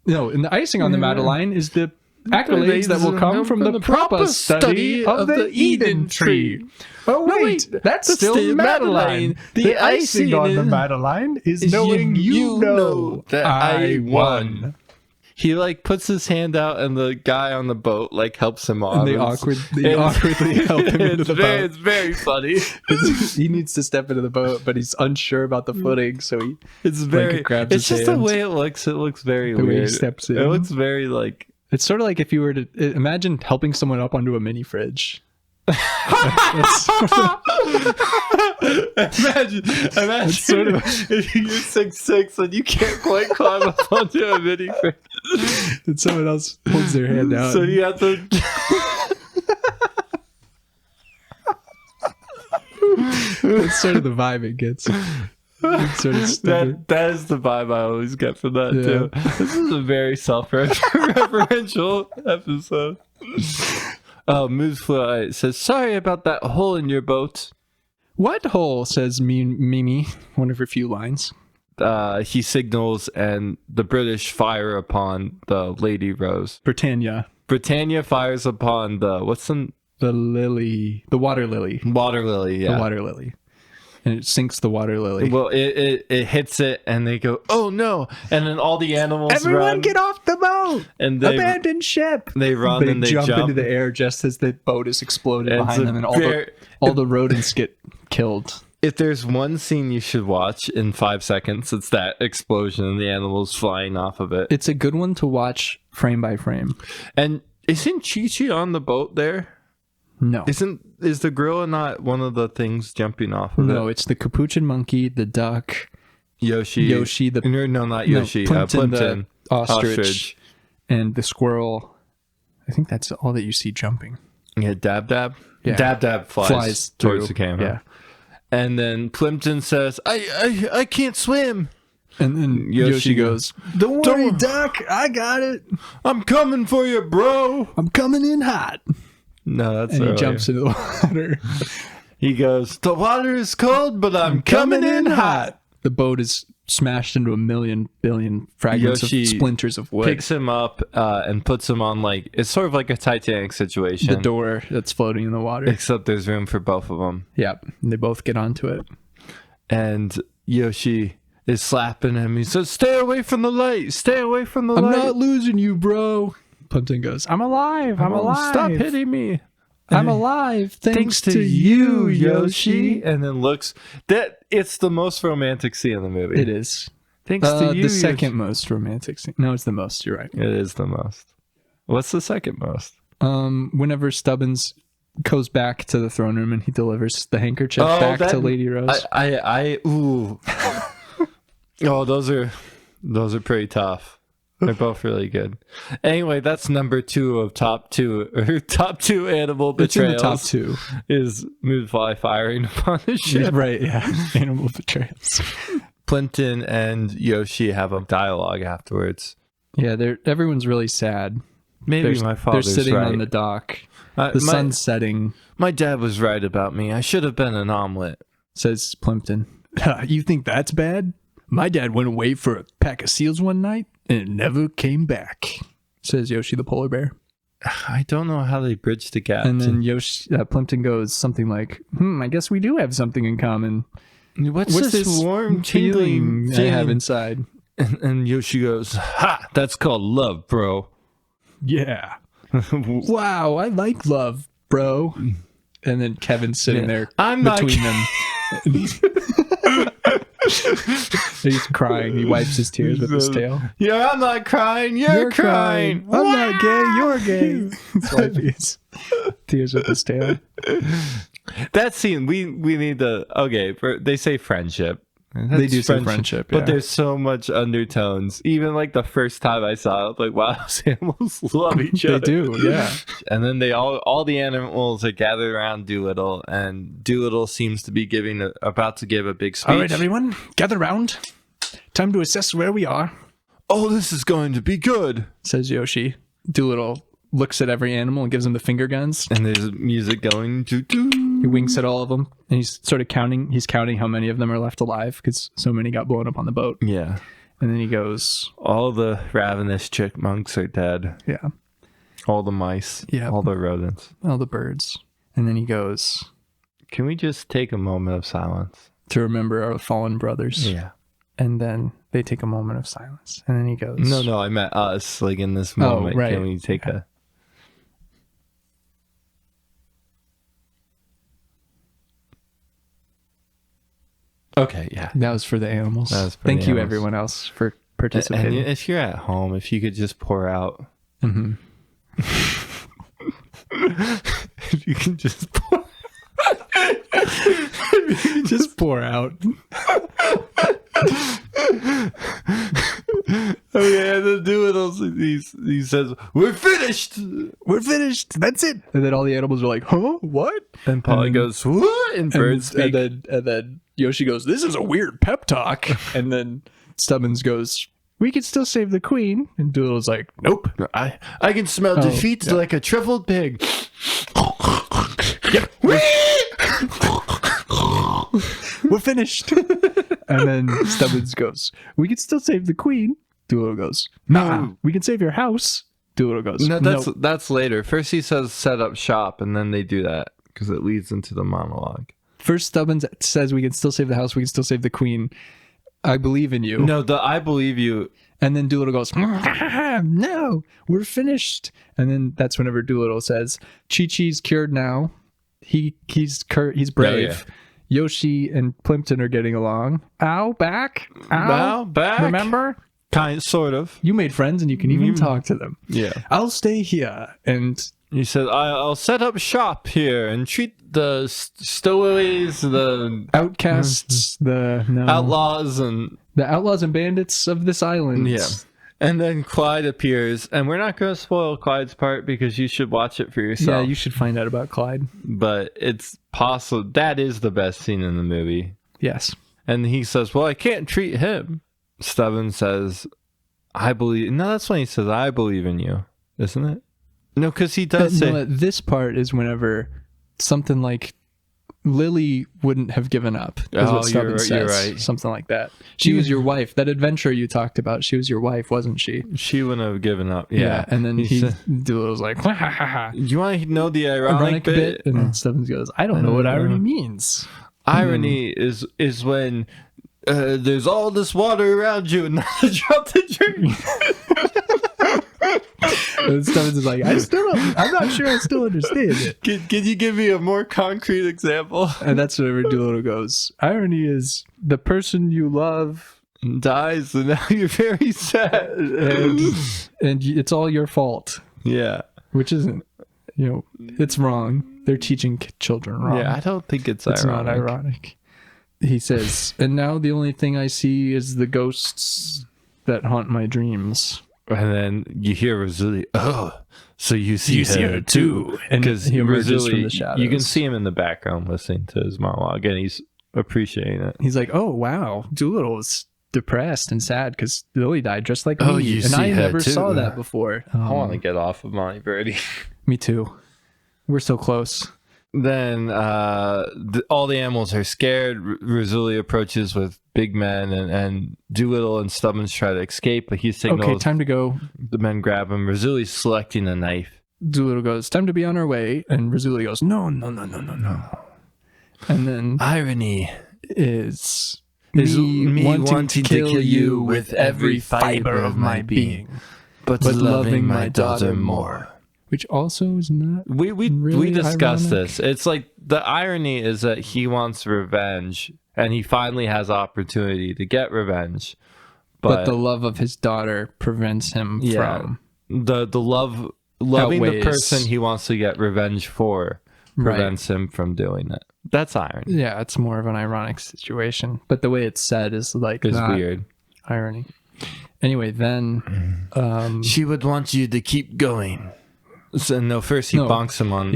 No, and the icing on the Madeline is the accolades that will come from the proper study of the Eden tree. Oh wait, that's still Madeline. The icing on the Madeline is knowing you know that I won. He like puts his hand out and the guy on the boat like helps him off. And they awkwardly help him into the boat. It's very funny. He needs to step into the boat, but he's unsure about the footing, so he grabs It's his just the hand. way it looks. It looks very The way he weird. steps in. It looks very like. It's sort of like if you were to imagine helping someone up onto a mini fridge. Imagine sort of- if you're 6'6" and you can't quite climb up onto a mini fridge. And someone else holds their hand out. So you have to. That's sort of the vibe it gets. It's sort of stupid. That is the vibe I always get from that too. This is a very self-referential episode. Moodfly says, "Sorry about that hole in your boat." What hole, says Mimi, one of her few lines. He signals and the British fire upon the Lady Rose. Britannia. Britannia fires upon the The lily. The water lily. water lily. Yeah. The water lily. And it sinks the water lily. Well, it hits it and they go, "Oh no!" And then all the animals Everyone run, get off the boat! and they Abandon ship! they run and they jump into the air just as the boat is exploded It's behind a them, and very- all the rodents get killed. If there's one scene you should watch in 5 seconds, it's that explosion and the animals flying off of it. It's a good one to watch frame by frame. And isn't Chi-Chi on the boat there? No. Is the gorilla not one of the things jumping off of No, it? it's the capuchin monkey, the duck, Yoshi, the no, not Yoshi, Plimpton, Plimpton, the ostrich, and the squirrel. I think that's all that you see jumping. Yeah, Dab. Yeah. Dab flies towards through. the camera. Yeah. And then Plimpton says, I can't swim. And then Yoshi Yoshi goes, "Don't worry, Duck, I got it. I'm coming for you, bro." I'm coming in hot." No, that's And he earlier. jumps into the water. He goes, "The water is cold, but I'm coming in hot." The boat is smashed into a billion fragments Yoshi of splinters of wood. Picks him up and puts him on it's sort of like a Titanic situation. The door that's floating in the water. Except there's room for both of them. Yep. And they both get onto it. And Yoshi is slapping him. He says, "Stay away from the light. Stay away from the I'm light." not losing you, bro. Plimpton goes, "I'm alive. I'm alive. Stop hitting me. I'm alive. Thanks to you, Yoshi." And then looks it's the most romantic scene in the movie. It is. Thanks to you. The second most romantic scene. No, it's the most. You're right. It is the most. What's the second most? Whenever Stubbins goes back to the throne room and he delivers the handkerchief back to Lady Rose. Ooh. Oh, those are pretty tough. They're both really good. Anyway, that's number 2 of top two animal It's in the betrayals. top 2. Is Moodfly firing upon the ship. Right, yeah. Animal betrayals. Plimpton and Yoshi have a dialogue afterwards. Yeah, everyone's really sad. Maybe They're, my they're father's sitting right. on the dock. The sun's setting, My dad was right about me. I should have been an omelet. says Plimpton. You think that's bad? My dad went away for a pack of seals one night and never came back, says Yoshi the polar bear. I don't know how they bridge the gap. And then Plimpton goes something like, I guess we do have something in common. What's this warm, tingling I have inside? And Yoshi goes, ha, that's called love, bro. Yeah. Wow, I like love, bro. And then Kevin's sitting there between them. He's crying. He wipes his tears with his tail. Yeah, I'm not crying. You're crying. I'm not gay. You're gay. He's wiping his tears with his tail. That scene, we need to. Okay, they say friendship. They do say friendship, but there's so much undertones. Even like the first time I saw it, like, wow, those animals love each other. They do, yeah. And then they all the animals are gathered around Dolittle, and Dolittle seems to be about to give a big speech. All right, everyone, gather round. Time to assess where we are. Oh, this is going to be good, says Yoshi. Dolittle looks at every animal and gives them the finger guns. And there's music going. He winks at all of them, and he's sort of counting. He's counting how many of them are left alive because so many got blown up on the boat. Yeah. And then he goes, all the ravenous chipmunks are dead. Yeah. All the mice. Yeah. All the rodents. All the birds. And then he goes, can we just take a moment of silence? To remember our fallen brothers. Yeah. And then they take a moment of silence. And then he goes, No, I meant us. Like in this moment, right. Can we take a... Okay, yeah. That was for the animals. Thank you, everyone else, for participating. And if you're at home, if you could just pour out. Mm-hmm. If you can just pour. Just pour out. Oh yeah, the Dolittle, he says, "We're finished. We're finished. That's it." And then all the animals are like, "Huh? What?" And Polly goes, "What?" And birds speak. And then Yoshi goes, "This is a weird pep talk." And then Stubbins goes, "We can still save the queen." And Doolittle's like, "Nope. I can smell defeat like a truffled pig." Yep. We're finished. And then Stubbins goes, "We can still save the queen." Doolittle goes, "Nah, we can save your house." Doolittle goes, "No, that's later. First he says set up shop, and then they do that because it leads into the monologue." First Stubbins says we can still save the house, we can still save the queen. I believe in you. No, I believe you. And then Doolittle goes, "No, we're finished." And then that's whenever Doolittle says, "Chi-Chi's cured now. He's brave." Oh, yeah. Yoshi and Plimpton are getting along. Ow, back. Ow, back. Remember? Sort of. You made friends and you can even talk to them. Yeah. I'll stay here. And he said, I'll set up shop here and treat the stowaways, the outcasts, outlaws, and the outlaws and bandits of this island. Yeah. And then Clyde appears, and we're not going to spoil Clyde's part because you should watch it for yourself. Yeah, you should find out about Clyde. But it's possible that is the best scene in the movie. Yes. And he says, "Well, I can't treat him." Stubbins says, "I believe." No, that's when he says, "I believe in you," isn't it? No, because he does say. No, this part is whenever something like Lily wouldn't have given up. Is what Stubbins says. You're right. Something like that. She was your wife. That adventure you talked about, she was your wife, wasn't she? She wouldn't have given up. Yeah. And then Doolittle's like, "Ha, ha, ha." You want to know the ironic bit? And then Stubbins goes, "I don't know what irony means." Irony is when there's all this water around you and not a drop to drink. And Stubbins is like, I'm not sure I still understand it. Can you give me a more concrete example? And that's whenever Doolittle goes, irony is the person you love dies and now you're very sad. And it's all your fault. Yeah. Which isn't, it's wrong. They're teaching children wrong. Yeah, I don't think it's ironic. It's not ironic. He says, "And now the only thing I see is the ghosts that haunt my dreams." And then you hear Rizzoli, "Oh, so you see her too." Because he emerges from the shadows. You can see him in the background listening to his monologue, and he's appreciating it. He's like, "Oh, wow, Dolittle is depressed and sad because Lily died just like me. You and I never saw that before." I want to get off of Monteverde. Me too. We're so close. Then all the animals are scared. Razuli approaches with big men, and Dolittle and Stubbins try to escape, but he signals. Okay, time to go. The men grab him. Razuli's selecting a knife. Dolittle goes, time to be on our way. And Razuli goes, no. And then Irony is me wanting to kill you with every fiber of my being, but loving my daughter more. Which also is not. We really discussed ironic. this. It's like the irony is that he wants revenge, and he finally has opportunity to get revenge, but the love of his daughter prevents him from. The loving outweighs. the person he wants to get revenge for prevents him from doing it. That's irony. Yeah, it's more of an ironic situation, but the way it's said is like It's not weird. irony. Anyway, then She would want you to keep going. So no, first he bonks him on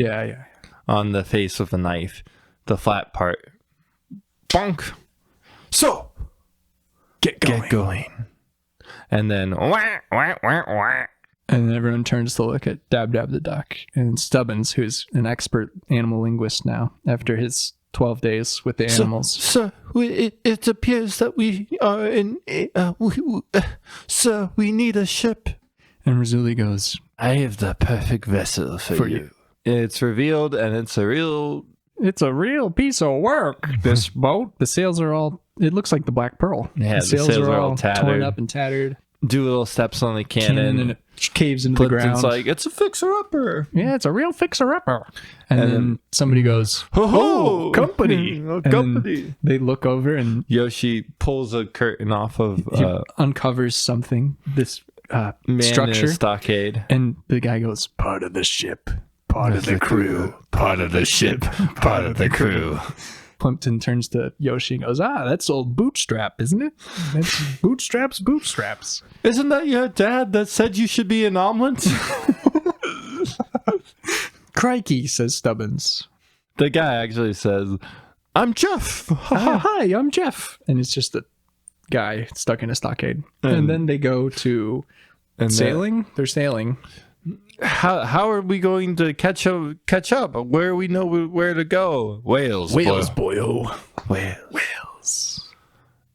on the face with a knife, the flat part. Bonk. So get going. And then wah, wah, wah, wah. And then everyone turns to look at Dab the duck. And Stubbins, who's an expert animal linguist now, after his 12 days with the animals. Sir, it appears that we are in... sir, we need a ship. And Razuli goes, I have the perfect vessel for you. It's revealed, and it's a real piece of work, this boat. The sails are all... It looks like the Black Pearl. Yeah, the sails are all tattered. Torn up and tattered. Dolittle steps on the cannon And it caves into the ground. It's like, it's a fixer-upper. Yeah, it's a real fixer-upper. And then somebody goes, "Oh, company." Oh, And company. they look over and Yoshi pulls a curtain off of he uncovers something, this man in structure. a stockade. And the guy goes, Part of the ship, part of the crew, part of the ship, part of the crew. Plimpton turns to Yoshi and goes, that's old Bootstrap, isn't it? That's Bootstraps. Isn't that your dad that said you should be an omelet? Crikey, says Stubbins. The guy actually says, I'm Jeff. Hi, I'm Jeff. And it's just a guy stuck in a stockade. And then they go to sailing. They're sailing. How are we going to catch up? Where we know where to go? Wales, boyo. Wales.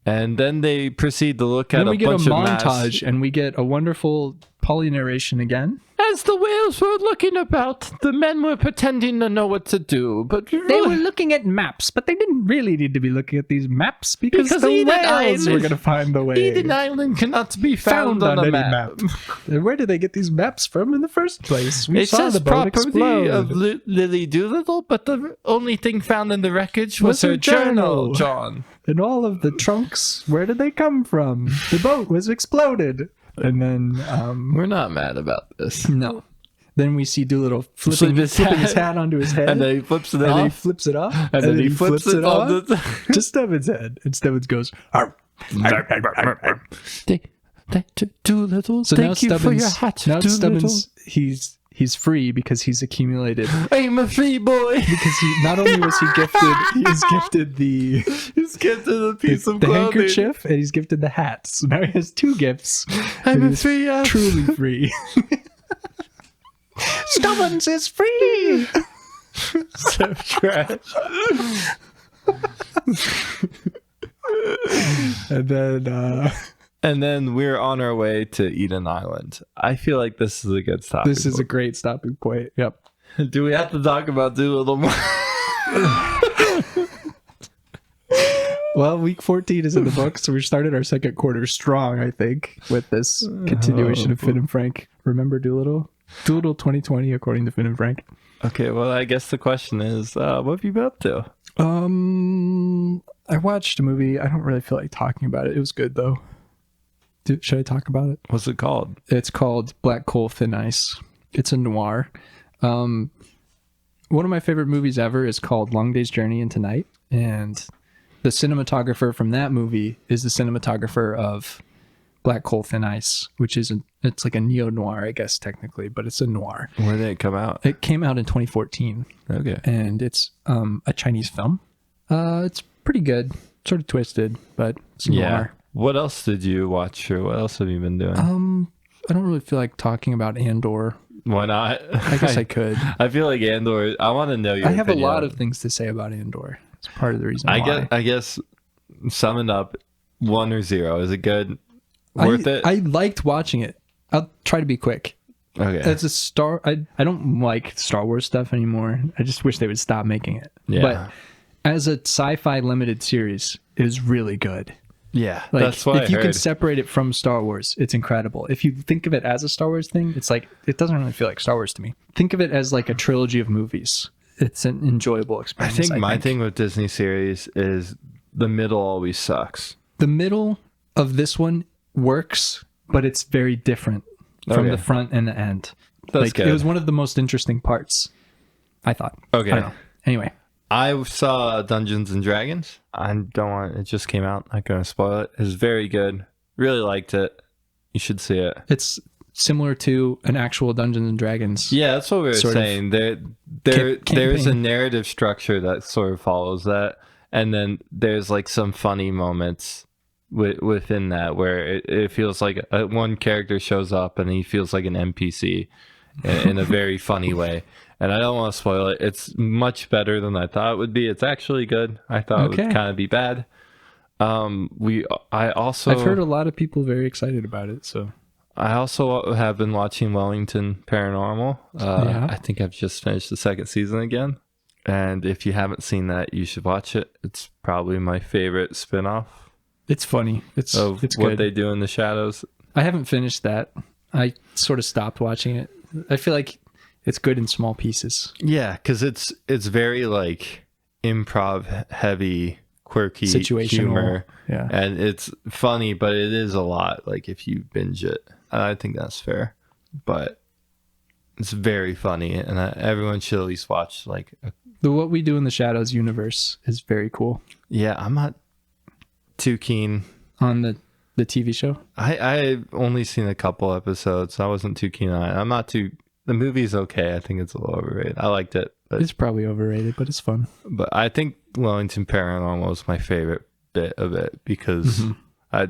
And then they proceed to look at Then we get a bunch of montage, and we get a wonderful polynarration again. As the whales were looking about, the men were pretending to know what to do, but They were looking at maps, but they didn't really need to be looking at these maps because the Eden whales Island- were going to find the way. Eden Island cannot be found on a any map. And where did they get these maps from in the first place? We It saw says the boat property explode. of Lily Doolittle, but the only thing found in the wreckage was Was her her journal, journal. John. And all of the trunks, where did they come from? The boat was exploded. And then, We're not mad about this. no. Then we see Dolittle flipping his hat onto his head. And then he flips it and then he off. flips it off. And then he flips it on to Stubbins' head. And Stubbins goes, Arr. Doolittle, so thank now you for your Stubbins, hat, now Doolittle. Stubbins, he's free because he's accumulated. I'm a free boy. Because he not only was he gifted, he was gifted the He's gifted a piece of the clothing. handkerchief, and he's gifted the hat. So now he has two gifts. I'm and a he's free ass. truly free. Stubbins is free. So trash. And then And then we're on our way to Eden Island. I feel like this is a good stop. this is a great stopping point. Yep. Do we have to talk about Doolittle more? Well, week 14 is in the books, so we started our second quarter strong, I think, with this continuation of Fian and Frank. Remember Dolittle? Dolittle 2020, according to Fian and Frank. Okay, well, I guess the question is, what have you been up to? I watched a movie. I don't really feel like talking about it. It was good, though. Should I talk about it? What's it called? It's called Black Coal, Thin Ice. It's a noir. One of my favorite movies ever is called Long Day's Journey into Night, and the cinematographer from that movie is the cinematographer of Black Coal, Thin Ice, which is it's like a neo-noir, I guess, technically, but it's a noir. When did it come out? It came out in 2014. Okay. And it's a Chinese film. It's pretty good, sort of twisted, but it's noir. What else did you watch, or what else have you been doing? I don't really feel like talking about Andor. Why not? I guess I could. I feel like Andor. I want to know your. I have a opinion lot on of things to say about Andor. It's part of the reason it. why. I guess. Summing up, 1 or 0. Is it good? Worth it? I liked watching it. I'll try to be quick. Okay. As I don't like Star Wars stuff anymore. I just wish they would stop making it. Yeah. But as a sci-fi limited series, it is really good. Yeah, Like, that's what if you can separate it from Star Wars, it's incredible. If you think of it as a Star Wars thing, it's like, it doesn't really feel like Star Wars to me. Think of it as like a trilogy of movies. It's an enjoyable I experience. think my thing with Disney series is the middle always sucks. The middle of this one works, but it's very different from the front and the end. That's good. It was one of the most interesting parts, I thought. Okay. I don't know. Anyway. I saw Dungeons and Dragons. I don't want it just came out. Not gonna spoil it. It's very good. Really liked it. You should see it. It's similar to an actual Dungeons and Dragons. Yeah, that's what we were saying. There's a narrative structure that sort of follows that, and then there's like some funny moments within that where it feels like one character shows up and he feels like an NPC in a very funny way. And I don't want to spoil it. It's much better than I thought it would be. It's actually good. I thought it would kind of be bad. I've heard a lot of people very excited about it. So I also have been watching Wellington Paranormal. I think I've just finished the 2nd season again. And if you haven't seen that, you should watch it. It's probably my favorite spinoff. It's funny. It's what good. They do in the shadows. I haven't finished that. I sort of stopped watching it. I feel like it's good in small pieces. Yeah, because it's very like improv heavy, quirky situational humor. Yeah, and it's funny, but it is a lot. Like if you binge it, I think that's fair. But it's very funny, and everyone should at least watch. Like the What We Do in the Shadows universe is very cool. Yeah, I'm not too keen on the TV show. I've only seen a couple episodes. So I wasn't too keen on it. I'm not too. The movie's okay. I think it's a little overrated. I liked it. But it's probably overrated, but it's fun. But I think Wellington Paranormal is my favorite bit of it because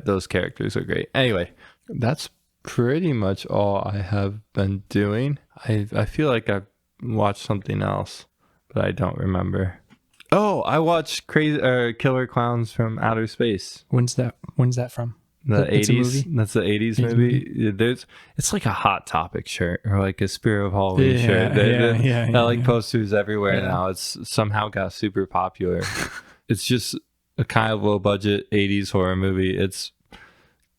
those characters are great. Anyway, that's pretty much all I have been doing. I feel like I've watched something else, but I don't remember. Oh, I watched Killer Clowns from Outer Space. When's that from? The 80s. That's the 80s movie. It's like a Hot Topic shirt or like a Spirit of Halloween shirt. Like posters everywhere now. It's somehow got super popular. It's just a kind of low budget 80s horror movie. It's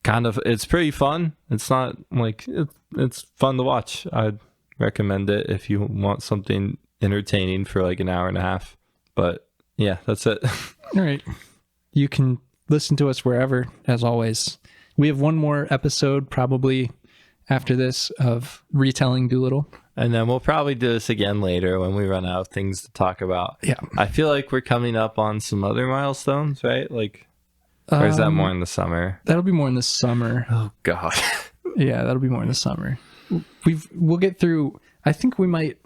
pretty fun. It's not like it's fun to watch. I'd recommend it if you want something entertaining for like an hour and a half. But yeah, that's it. All right. You can listen to us wherever, as always. We have one more episode probably after this of retelling Dolittle. And then we'll probably do this again later when we run out of things to talk about. Yeah. I feel like we're coming up on some other milestones, right? Like, or is that more in the summer? That'll be more in the summer. Oh, God. Yeah, that'll be more in the summer. We'll get through. I think we might.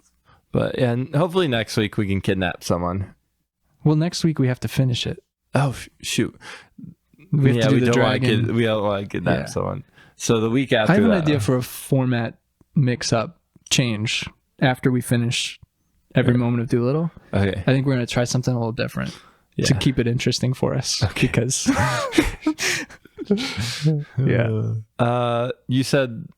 But and hopefully next week we can kidnap someone. Well, next week we have to finish it. Oh, shoot. We have to do the dragon. We don't want to kidnap someone. So the week after I have an idea for a format mix-up change after we finish every moment of Dolittle. Okay. I think we're going to try something a little different to keep it interesting for us. Okay. Because... you said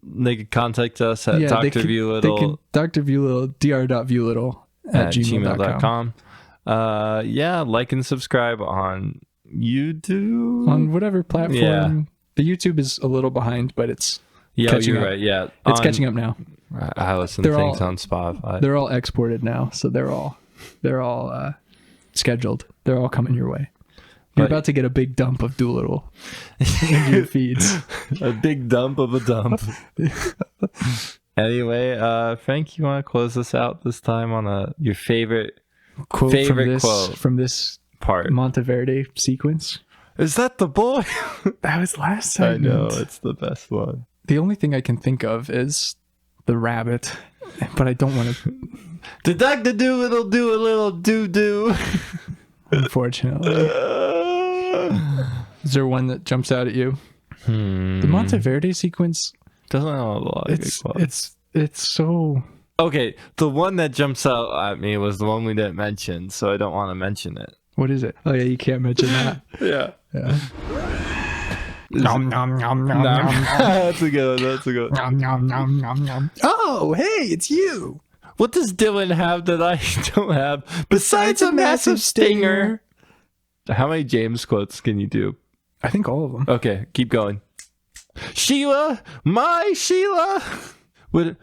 they could contact us at Dr. Viewlittle. Dr. Viewlittle, dr.viewlittle at gmail.com. Like and subscribe on YouTube, on whatever platform. The YouTube is a little behind, but it's catching up. Right. Yeah, it's catching up now. I listen to things on Spotify. They're all exported now, so they're all scheduled. They're all coming your way. You're about to get a big dump of Dolittle in your feeds. A big dump of a dump. Anyway, Frank, you want to close us out this time on your favorite quote from this part Monteverde sequence? Is that the boy? That was last time. I know, it's the best one. The only thing I can think of is the rabbit, but I don't want to. Did Dr. Dolittle do a little doo-doo? Unfortunately. Is there one that jumps out at you? The Monteverde sequence doesn't have a lot of good quotes. It's It's so... Okay, the one that jumps out at me was the one we didn't mention, so I don't want to mention it. What is it? Oh yeah, you can't mention that. Yeah. Nom nom nom nom nom. That's a good one. Nom nom nom nom nom. Oh, hey, it's you. What does Dylan have that I don't have besides a massive stinger? How many James quotes can you do? I think all of them. Okay, keep going. Sheila, my Sheila. Would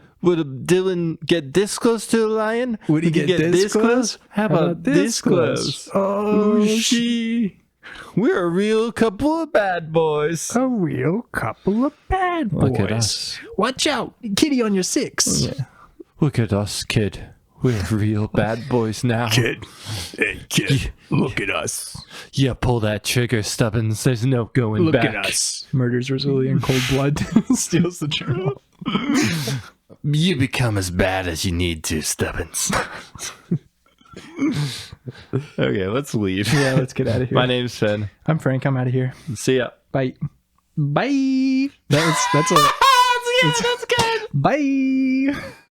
Dylan get this close to a lion? Would he get this close? How about this close? Oh, We're a real couple of bad boys. a real couple of bad boys. Look at us. Watch out, kitty on your 6. Yeah. Look at us, kid. We're real bad boys now. Kid. Hey, kid. Look at us. Yeah, pull that trigger, Stubbins. There's no going Look back. at us. Murders Rosuli in cold blood. Steals the journal. You become as bad as you need to, Stubbins. Okay, let's leave. Yeah, let's get out of here. My name's Finn. I'm Frank. I'm out of here. See ya. Bye. Bye. That's a... That's good. Bye.